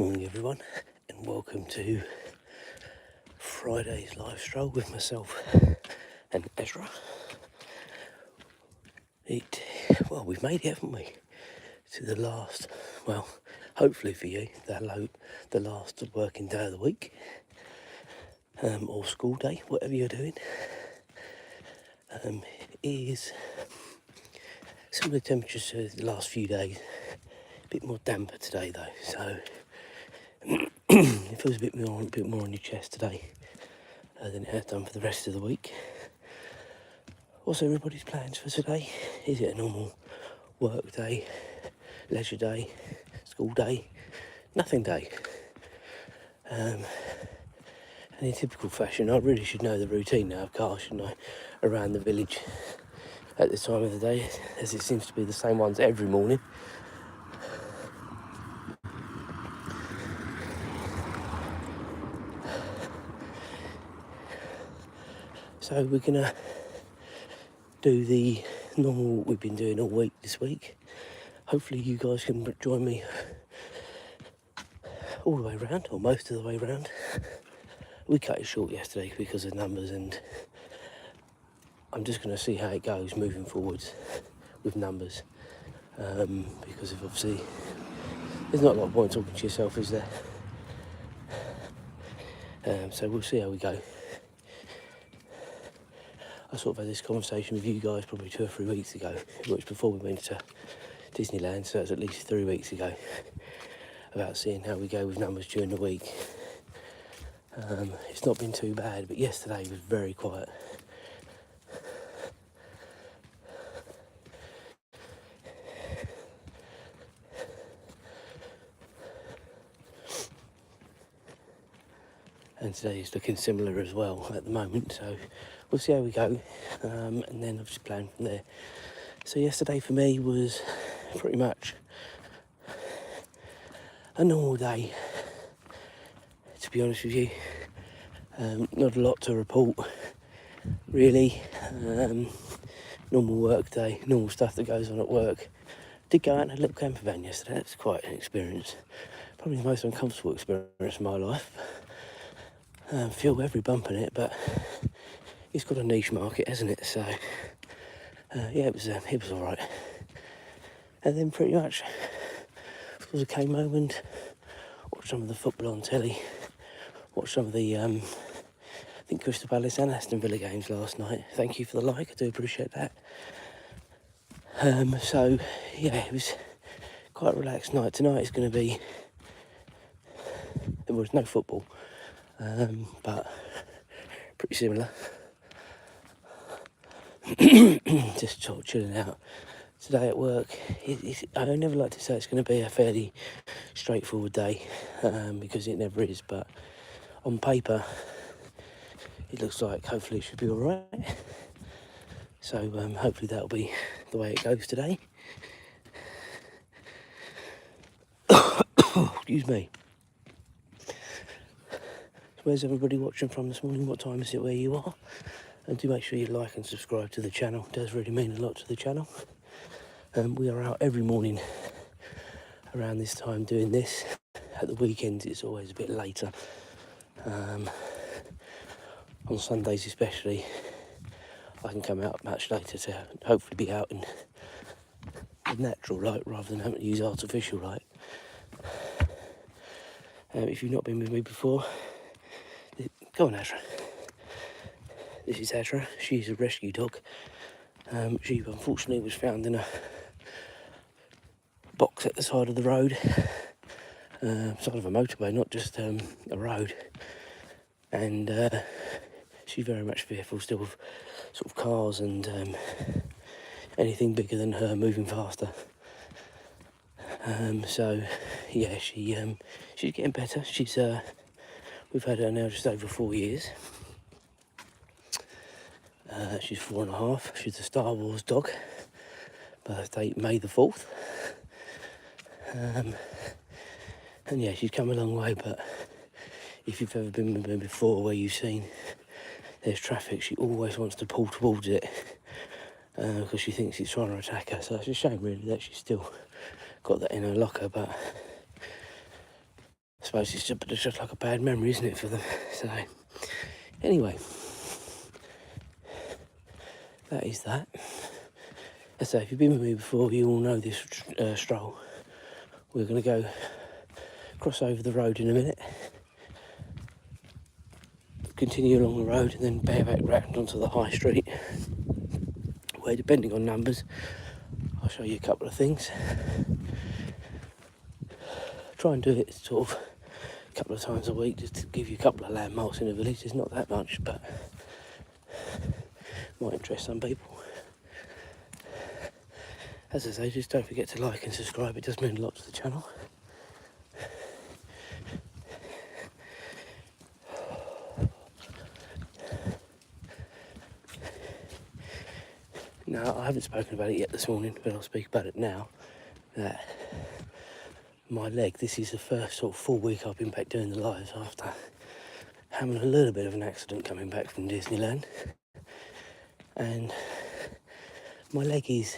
Morning everyone, and welcome to Friday's live stroll with myself and Azra. We've made it, haven't we, to the last, hopefully for you, the last working day of the week, or school day, whatever you're doing. It is similar temperatures to the last few days, a bit more damper today though, so it feels a bit more on your chest today than it has done for the rest of the week. What's everybody's plans for today? Is it a normal work day, leisure day, school day, nothing day? And in typical fashion, I really should know the routine now of cars, shouldn't I, around the village at this time of the day, as it seems to be the same ones every morning. So we're gonna do the normal we've been doing all week this week. Hopefully you guys can join me all the way around, or most of the way around. We cut it short yesterday because of numbers, and I'm just going to see how it goes moving forwards with numbers, because of obviously there's not a lot of point talking to yourself, is there? So we'll see how we go. I sort of had this conversation with you guys probably 2 or 3 weeks ago, which before we went to Disneyland, so it's at least 3 weeks ago, about seeing how we go with numbers during the week. It's not been too bad, but yesterday was very quiet. And today is looking similar as well at the moment, so we'll see how we go, and then I've just planned from there. So yesterday for me was pretty much a normal day, to be honest with you. Not a lot to report, really. Normal work day, normal stuff that goes on at work. Did go out in a little camper van yesterday. That's quite an experience, probably the most uncomfortable experience of my life. Feel every bump in it, but it's got a niche market, hasn't it? So yeah, it was all right. And then pretty much, I came home and watched some of the football on telly. Watched some of the I think Crystal Palace and Aston Villa games last night. Thank you for the like, I do appreciate that. So yeah, it was quite a relaxed night. Tonight is going to be, there was no football, but pretty similar. Just sort of chilling out today at work. I never like to say it's going to be a fairly straightforward day, because it never is, but on paper it looks like hopefully it should be all right. So hopefully that'll be the way it goes today. Excuse me. Where's everybody watching from this morning? What time is it where you are? And do make sure you like and subscribe to the channel. It does really mean a lot to the channel. We are out every morning around this time doing this. At the weekends it's always a bit later. On Sundays especially, I can come out much later to hopefully be out in natural light rather than having to use artificial light. If you've not been with me before, go on Azra. This is Azra. She's a rescue dog. She unfortunately was found in a box at the side of the road, side of a motorway, not just a road. And she's very much fearful still of sort of cars and anything bigger than her moving faster. So yeah, she's getting better. We've had her now just over 4 years. She's 4.5. She's a Star Wars dog. Birthday May the 4th. And yeah, she's come a long way, but if you've ever been with me before where you've seen there's traffic, she always wants to pull towards it because she thinks it's trying to attack her. So it's a shame really that she's still got that in her locker, but suppose it's just like a bad memory, isn't it, for them? So, anyway, that is that. As I say, if you've been with me before, you all know this stroll. We're going to go cross over the road in a minute, continue along the road, and then bareback round onto the high street, where, depending on numbers, I'll show you a couple of things. Try and do it sort of a couple of times a week, just to give you a couple of landmarks in the village. It's not that much, but might interest some people. As I say, just don't forget to like and subscribe. It does mean a lot to the channel. Now, I haven't spoken about it yet this morning, but I'll speak about it now. That my leg, this is the first sort of full week I've been back doing the lives after having a little bit of an accident coming back from Disneyland. And my leg is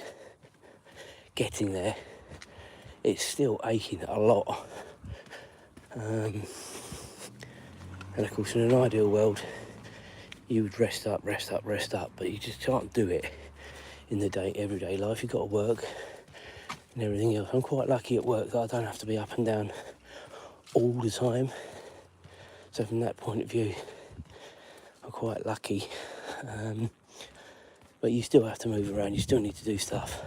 getting there. It's still aching a lot. And of course, in an ideal world, you would rest up, but you just can't do it in the everyday life. You've got to work and everything else. I'm quite lucky at work that I don't have to be up and down all the time. So from that point of view, I'm quite lucky. But you still have to move around, you still need to do stuff.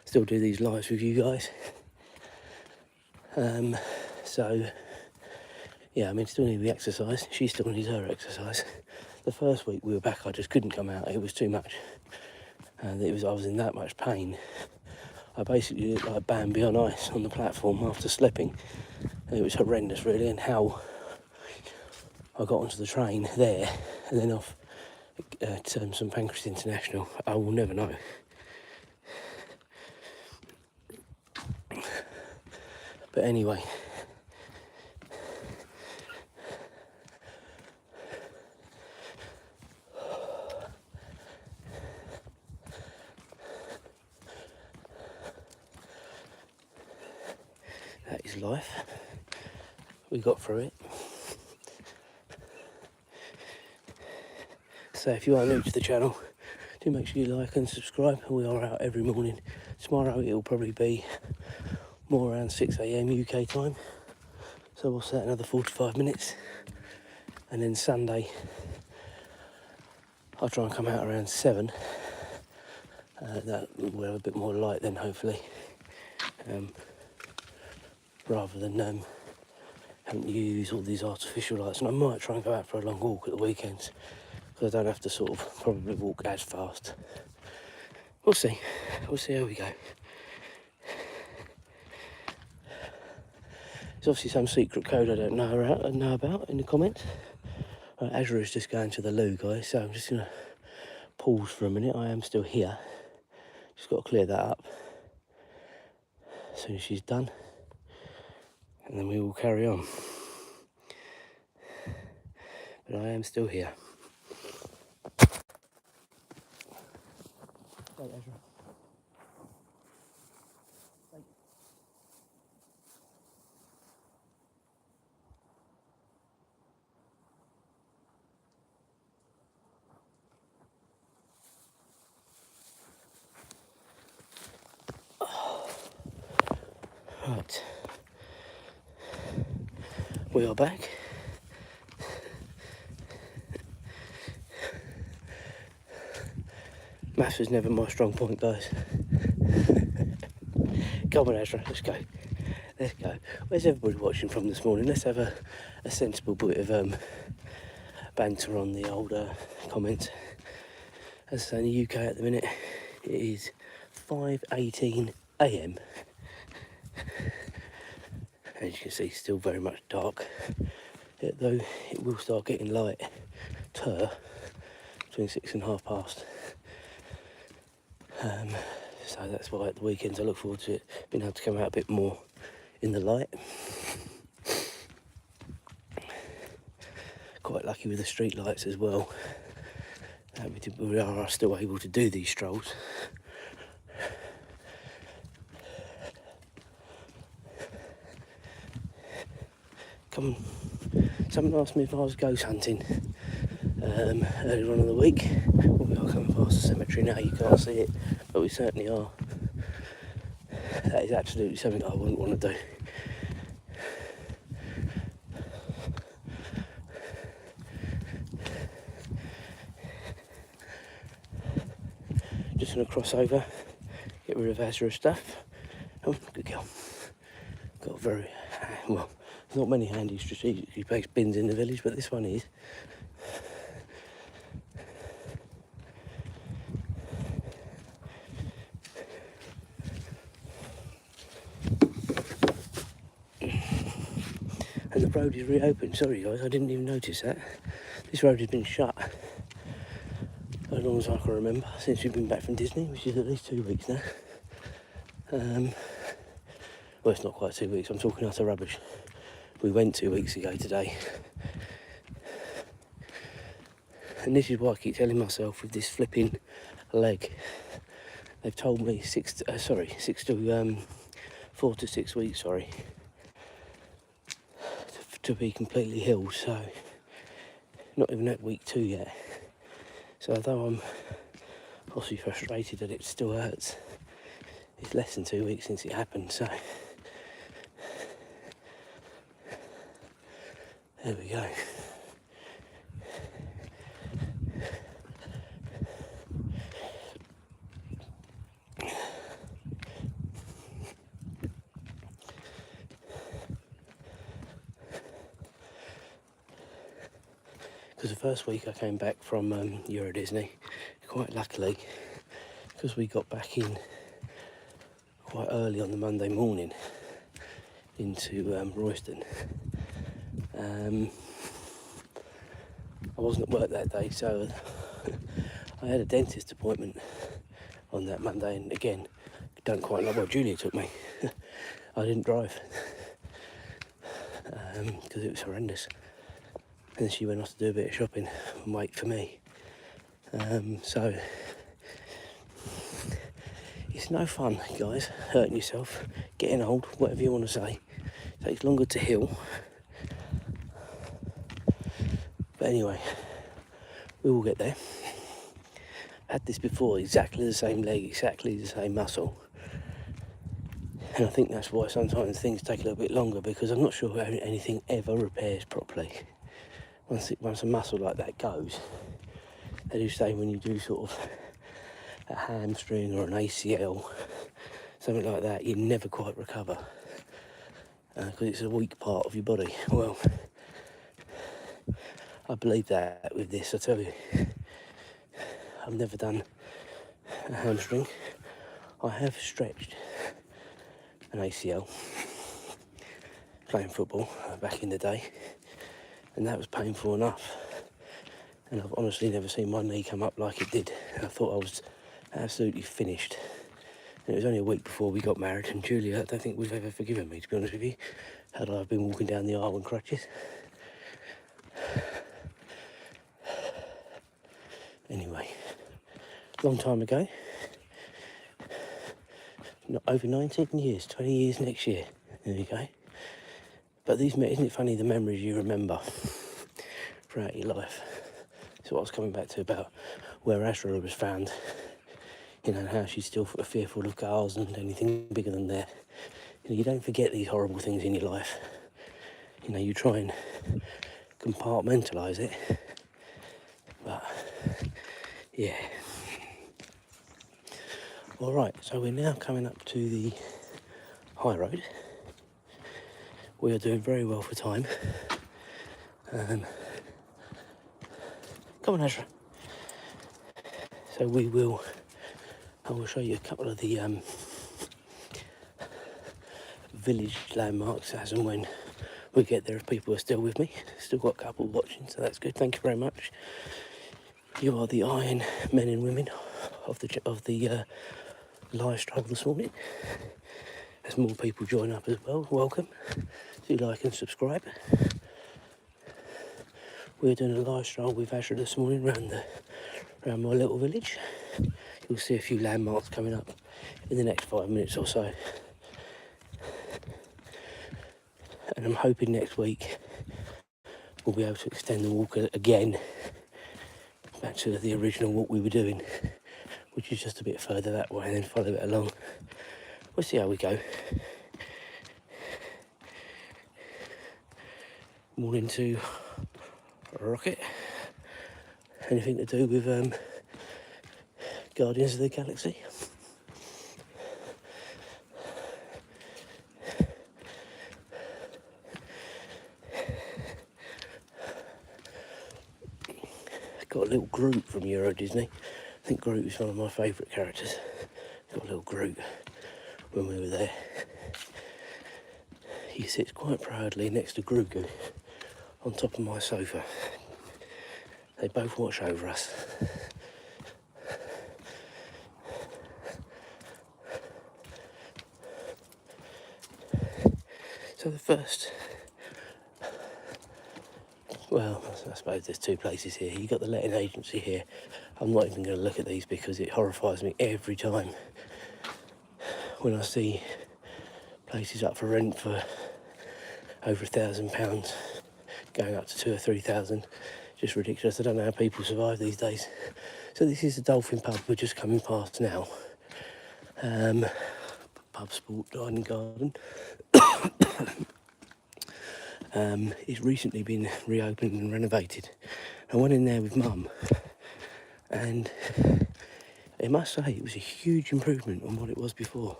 Still do these lives with you guys. So, yeah, I mean, still need the exercise. She still needs her exercise. The first week we were back, I just couldn't come out. It was too much. And I was in that much pain. I basically looked like Bambi on ice on the platform after slipping. And it was horrendous, really, and how I got onto the train there and then off at St Pancras International, I will never know. But anyway, that is life. We got through it. So if you are new to the channel, do make sure you like and subscribe. We are out every morning. Tomorrow it'll probably be more around 6 AM UK time. So we'll set another 45 minutes. And then Sunday, I'll try and come out around 7. That will have a bit more light then, hopefully. Rather than having to use all these artificial lights. And I might try and go out for a long walk at the weekends, because I don't have to sort of probably walk as fast. We'll see how we go. There's obviously some secret code I don't know about in the comments. Azra is just going to the loo, guys, so I'm just going to pause for a minute. I am still here. Just got to clear that up as soon as she's done, and then we will carry on. But I am still here. Right, Azra. Right, we are back. Maths was never my strong point, guys. Come on, Azra, let's go. Let's go. Where's everybody watching from this morning? Let's have a sensible bit of banter on the older comments. As I say, in the UK at the minute, it is 5:18 AM. As you can see, still very much dark. Though it will start getting lighter between 6 and half past. So that's why at the weekends I look forward to it, being able to come out a bit more in the light. Quite lucky with the street lights as well. We are still able to do these strolls. someone asked me if I was ghost hunting earlier on in the week. Well, we are coming past the cemetery now, you can't see it, but we certainly are. That is absolutely something I wouldn't want to do. Just going to cross over, get rid of Azra's stuff. Oh, good girl. Got very, well, there's not many handy strategically placed bins in the village, but this one is. And the road is reopened. Sorry guys, I didn't even notice that. This road has been shut as long as I can remember, since we've been back from Disney, which is at least 2 weeks now. Well, it's not quite 2 weeks, I'm talking utter rubbish. We went 2 weeks ago today. And this is why I keep telling myself with this flipping leg. They've told me 4 to 6 weeks, to be completely healed, so not even at week 2 yet. So although I'm obviously frustrated that it still hurts, it's less than 2 weeks since it happened, so there we go. Because the first week I came back from Euro Disney, quite luckily, because we got back in quite early on the Monday morning into Royston. I wasn't at work that day, so I had a dentist appointment on that Monday, and again, don't quite know. Well, Julia took me. I didn't drive because it was horrendous. And then she went off to do a bit of shopping and wait for me. So it's no fun, guys, hurting yourself, getting old, whatever you want to say. It takes longer to heal. But anyway, we will get there. Had this before, exactly the same leg, exactly the same muscle. And I think that's why sometimes things take a little bit longer, because I'm not sure anything ever repairs properly. Once a muscle like that goes, they do say when you do sort of a hamstring or an ACL, something like that, you never quite recover because it's a weak part of your body. Well, I believe that with this, I tell you. I've never done a hamstring. I have stretched an ACL playing football back in the day, and that was painful enough. And I've honestly never seen my knee come up like it did. I thought I was absolutely finished. And it was only a week before we got married, and Julia, I don't think we've ever forgiven me, to be honest with you, had I been walking down the aisle in crutches. Anyway, long time ago, over 19 years, 20 years next year, there you go. But isn't it funny, the memories you remember throughout your life? So what I was coming back to about where Azra was found, you know, how she's still fearful of cars and anything bigger than that. You know, you don't forget these horrible things in your life. You know, you try and compartmentalise it, but yeah. All right, so we're now coming up to the high road. We are doing very well for time. Come on, Azra. So I will show you a couple of the village landmarks as and when we get there, if people are still with me. Still got a couple watching, so that's good. Thank you very much. You are the iron men and women of the live stroll this morning. As more people join up as well, welcome. Do like and subscribe. We're doing a live stroll with Azra this morning around my little village. You'll see a few landmarks coming up in the next 5 minutes or so. and I'm hoping next week we'll be able to extend the walk again back to the original walk we were doing, which is just a bit further that way, and then follow it along. We'll see how we go. Morning to Rocket. Anything to do with Guardians of the Galaxy? Got a little Groot from Euro Disney. I think Groot is one of my favourite characters. Got a little Groot when we were there. He sits quite proudly next to Grogu on top of my sofa. They both watch over us. So the first, well, I suppose there's two places here. You've got the letting agency here. I'm not even going to look at these because it horrifies me every time when I see places up for rent for over £1,000, going up to 2,000 or 3,000. Just ridiculous. I don't know how people survive these days. So this is the Dolphin Pub we're just coming past now. Pub, sport, dining garden. It's recently been reopened and renovated. I went in there with Mum, and I must say it was a huge improvement on what it was before.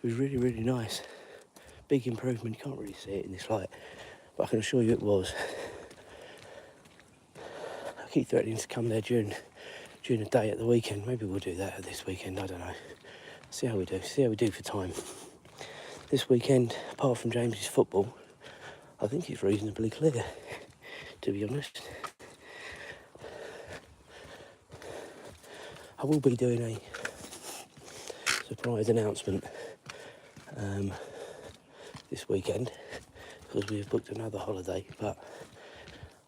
It was really, really nice. Big improvement. You can't really see it in this light, but I can assure you it was. I keep threatening to come there during the day at the weekend. Maybe we'll do that this weekend, I don't know. See how we do for time. This weekend, apart from James's football, I think it's reasonably clear, to be honest. I will be doing a surprise announcement this weekend because we have booked another holiday, but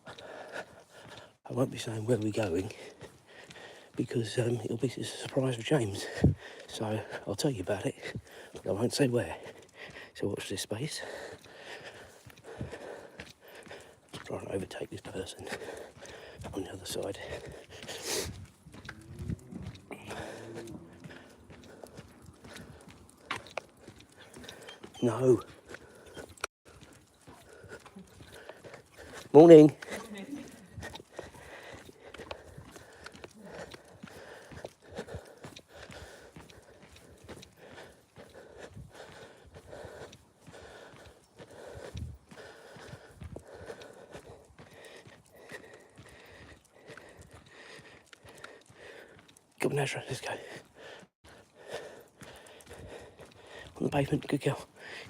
I won't be saying where we're going because it'll be a surprise for James. So I'll tell you about it, but I won't say where. So watch this space. Try and overtake this person on the other side. No. Morning. Come on, Azra, let's go. On the pavement, good girl.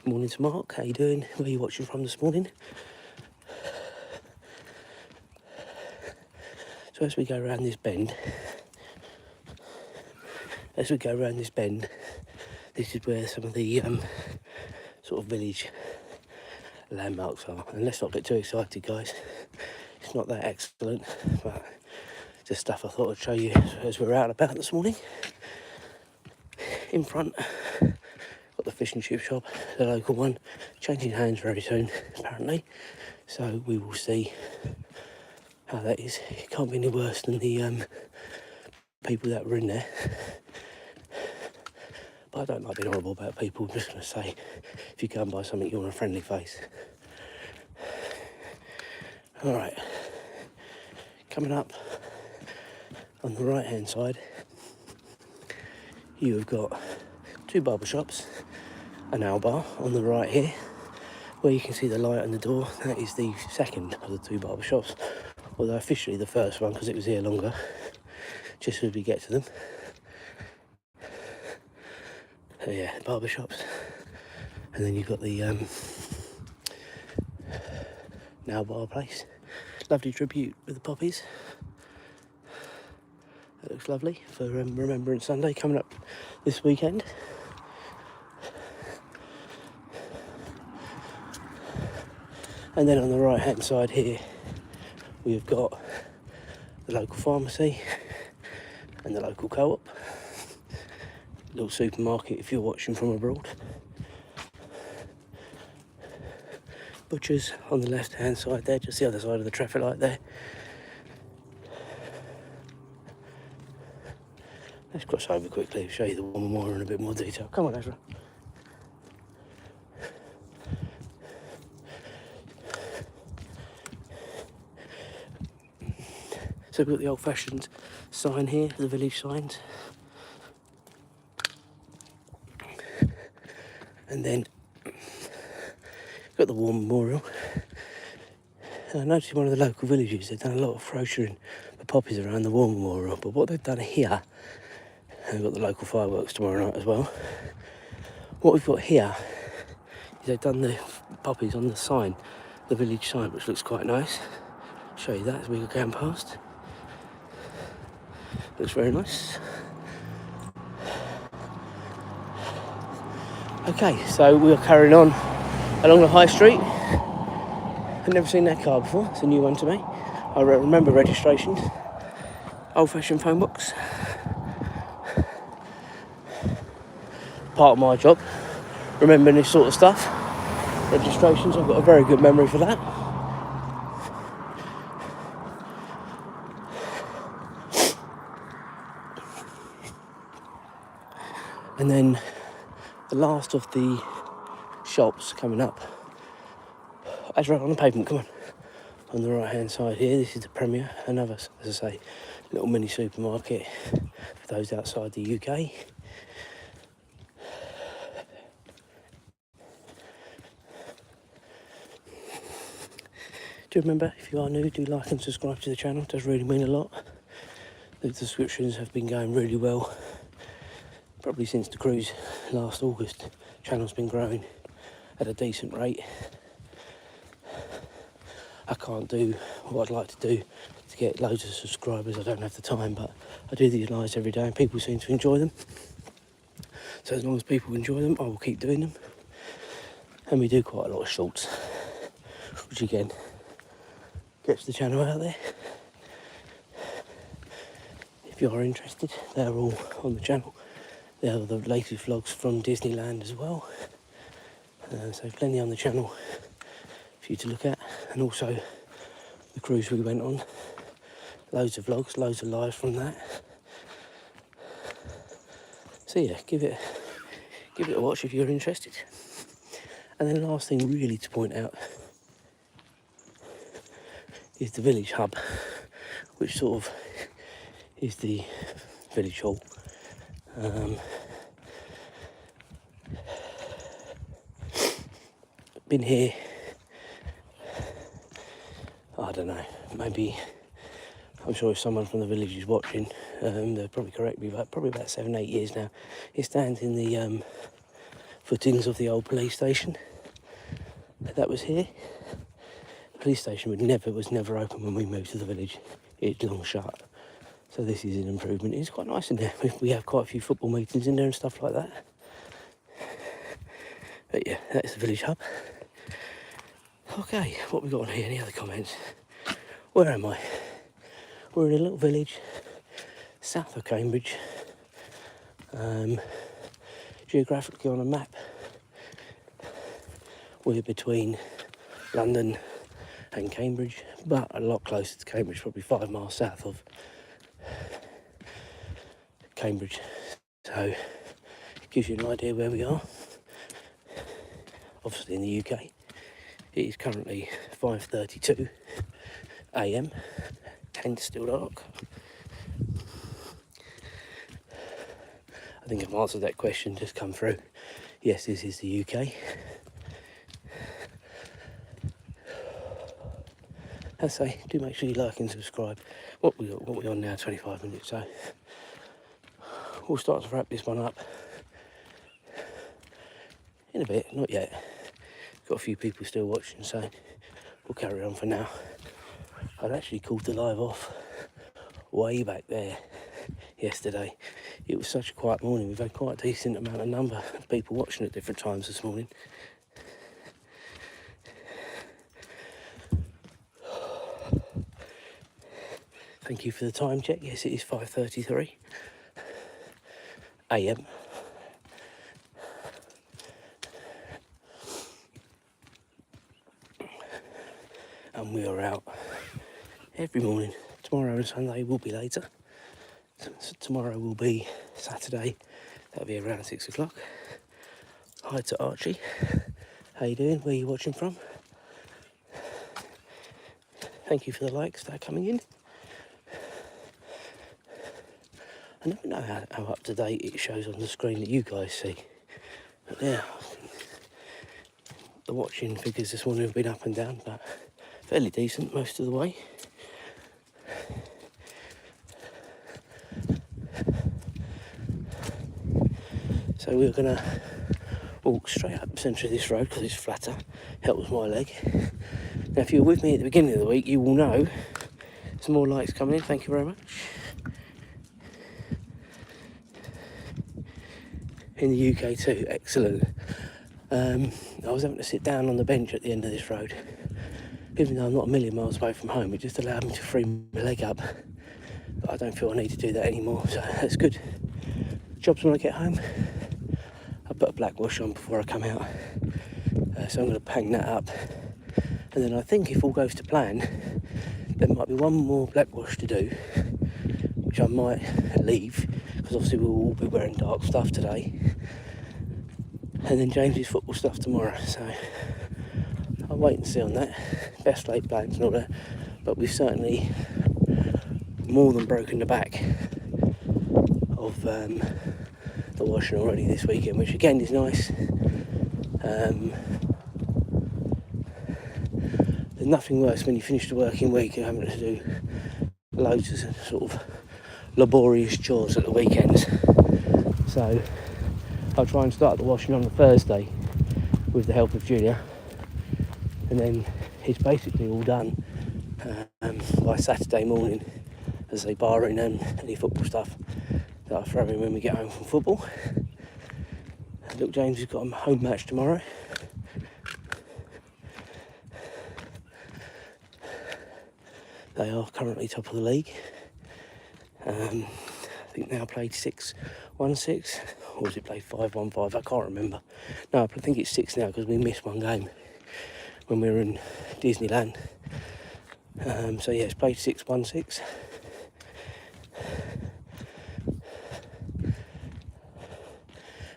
Good morning to Mark, how you doing? Where are you watching from this morning? So as we go around this bend, this is where some of the sort of village landmarks are. And let's not get too excited, guys. It's not that excellent, but just stuff I thought I'd show you as we're out and about this morning. In front, got the fish and chip shop, the local one, changing hands very soon, apparently. So we will see how that is. It can't be any worse than the people that were in there. But I don't like being horrible about people. I'm just going to say, if you go and buy something, you want a friendly face. All right, coming up on the right hand side, you have got two barber shops, a nail bar on the right here, where you can see the light on the door. That is the second of the two barber shops, although officially the first one because it was here longer, just as we get to them. So yeah, barber shops, and then you've got the nail bar place. Lovely tribute with the poppies. That looks lovely for Remembrance Sunday coming up this weekend. And then on the right hand side here we've got the local pharmacy and the local co-op, little supermarket if you're watching from abroad. butchers on the left hand side there, just the other side of the traffic light there. Let's cross over quickly and show you the War Memorial in a bit more detail. Come on, Azra. So we've got the old-fashioned sign here, the village signs. And then got the War Memorial. And I noticed in one of the local villages they've done a lot of froshering the poppies around the War Memorial, but what they've done here, and we've got the local fireworks tomorrow night as well, what we've got here is they've done the poppies on the sign, the village sign, which looks quite nice. Show you that as we go going past. Looks very nice. Okay, so we are carrying on along the high street. I've never seen that car before, it's a new one to me. I remember registrations. Old-fashioned phone box. Part of my job, remembering this sort of stuff. Registrations, I've got a very good memory for that. And then the last of the shops coming up. Azra, on the pavement, come on. On the right hand side here, this is the Premier, another, as I say, little mini supermarket for those outside the UK. Do remember, if you are new, do like and subscribe to the channel, it does really mean a lot. The subscriptions have been going really well. Probably since the cruise last August, the channel's been growing at a decent rate. I can't do what I'd like to do to get loads of subscribers, I don't have the time, but I do these lives every day and people seem to enjoy them. So as long as people enjoy them, I will keep doing them. And we do quite a lot of shorts, which again, gets the channel out there. If you are interested, they're all on the channel. They are the latest vlogs from Disneyland as well. So plenty on the channel for you to look at. And also the cruise we went on. Loads of vlogs, loads of lives from that. So yeah, give it a watch if you're interested. And then the last thing really to point out is the village hub, which sort of is the village hall. Been here, I don't know, maybe, I'm sure if someone from the village is watching, they'll probably correct me, but probably about 7-8 years now. It stands in the footings of the old police station that was here. The police station was never open when we moved to the village. It's long shut. So this is an improvement. It's quite nice in there. We have quite a few football meetings in there and stuff like that. But yeah, that's the village hub. Okay, what we got on here? Any other comments? Where am I? We're in a little village south of Cambridge. Geographically on a map, we're between London and Cambridge, but a lot closer to Cambridge, probably 5 miles south of Cambridge. So it gives you an idea where we are. Obviously in the UK. It is currently 5:32 AM and still dark. I think I've answered that question, just come through. Yes, this is the UK. As I say, do make sure you like and subscribe. What we on now, 25 minutes, so we'll start to wrap this one up in a bit, not yet. Got a few people still watching, so we'll carry on for now. I'd actually called the live off way back there yesterday. It was such a quiet morning. We've had quite a decent number of people watching at different times this morning. Thank you for the time check. Yes, it is 5:33 AM. and we are out every morning. Tomorrow and Sunday will be later. So tomorrow will be Saturday. That'll be around 6 o'clock. Hi to Archie. How you doing? Where are you watching from? Thank you for the likes that are coming in. I never know how up to date it shows on the screen that you guys see. But yeah, the watching figures this morning have been up and down, but fairly decent most of the way. So we're going to walk straight up the centre of this road because it's flatter, helps my leg. Now if you were with me at the beginning of the week, you will know some more lights coming in, thank you very much. In the UK too, excellent. I was having to sit down on the bench at the end of this road. Even though I'm not a million miles away from home, it just allowed me to free my leg up. But I don't feel I need to do that anymore, so that's good. Jobs when I get home. I put a black wash on before I come out. So I'm going to hang that up. And then I think if all goes to plan, there might be one more black wash to do, which I might leave, because obviously we'll all be wearing dark stuff today. And then James's football stuff tomorrow, so I'll wait and see on that. Best laid plans and all that, but we've certainly more than broken the back of the washing already this weekend, which again is nice. There's nothing worse when you finish the working week and having to do loads of sort of laborious chores at the weekends. So I'll try and start the washing on the Thursday with the help of Julia, and then it's basically all done by Saturday morning, as they barring any football stuff that I throw in when we get home from football. Look, James has got a home match tomorrow. They are currently top of the league. I think now played 6-1-6, or was it played 5-1-5? I can't remember. No, I think it's 6 now because we missed one game when we were in Disneyland. So yeah, it's played 6-1-6.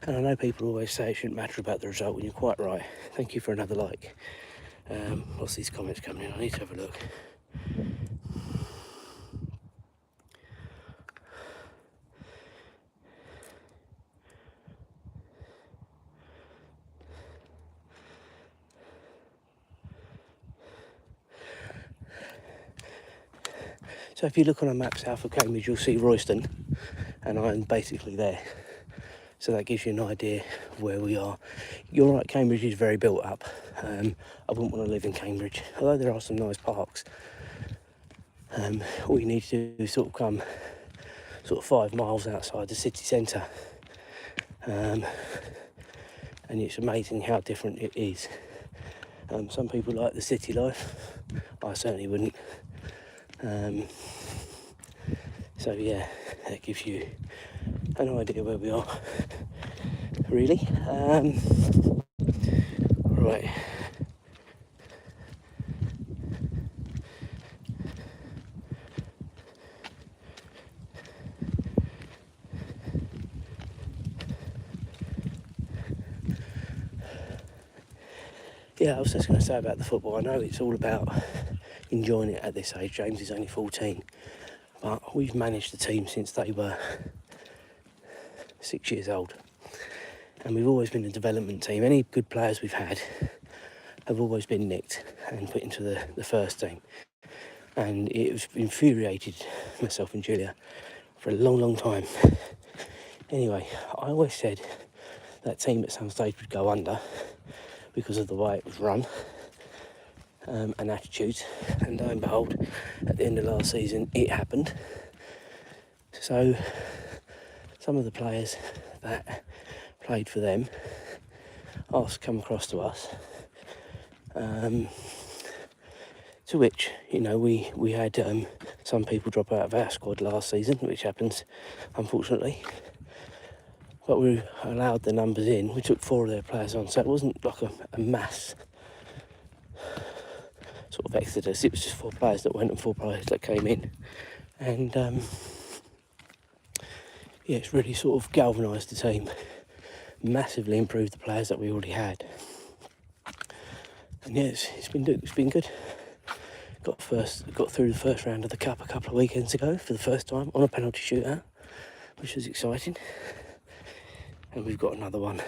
And I know people always say it shouldn't matter about the result, and you're quite right. Thank you for another like. What's these comments coming in? I need to have a look. So if you look on a map south of Cambridge, you'll see Royston, and I'm basically there. So that gives you an idea of where we are. You're right, Cambridge is very built up. I wouldn't want to live in Cambridge, although there are some nice parks. All you need to do is sort of come 5 miles outside the city centre. And it's amazing how different it is. Some people like the city life. I certainly wouldn't. So yeah, that gives you an idea where we are, really. Right. Yeah, I was just going to say about the football. I know it's all about enjoying it at this age. James is only 14, but we've managed the team since they were 6 years old, and we've always been a development team. Any good players we've had have always been nicked and put into the first team, and it was infuriated myself and Julia for a long time. Anyway, I always said that team at some stage would go under because of the way it was run and attitudes, and lo and behold, at the end of last season it happened. So some of the players that played for them asked to come across to us, to which, we had some people drop out of our squad last season, which happens unfortunately, but we allowed the numbers in. We took 4 of their players on, so it wasn't like a mass sort of exodus. It was just 4 players that went and 4 players that came in, and yeah, it's really sort of galvanised the team, massively improved the players that we already had, and yeah, it's been good. Got through the first round of the cup a couple of weekends ago for the first time on a penalty shootout, which was exciting, and we've got another one,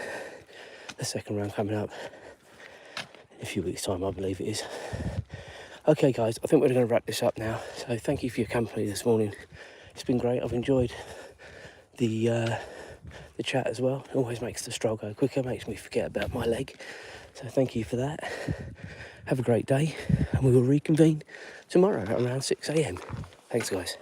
the second round, coming up in a few weeks' time, I believe it is. Okay guys, I think we're going to wrap this up now, so thank you for your company this morning. It's been great. I've enjoyed the chat as well. It always makes the stroll go quicker, makes me forget about my leg, so thank you for that. Have a great day, and we will reconvene tomorrow at around 6 a.m. Thanks guys.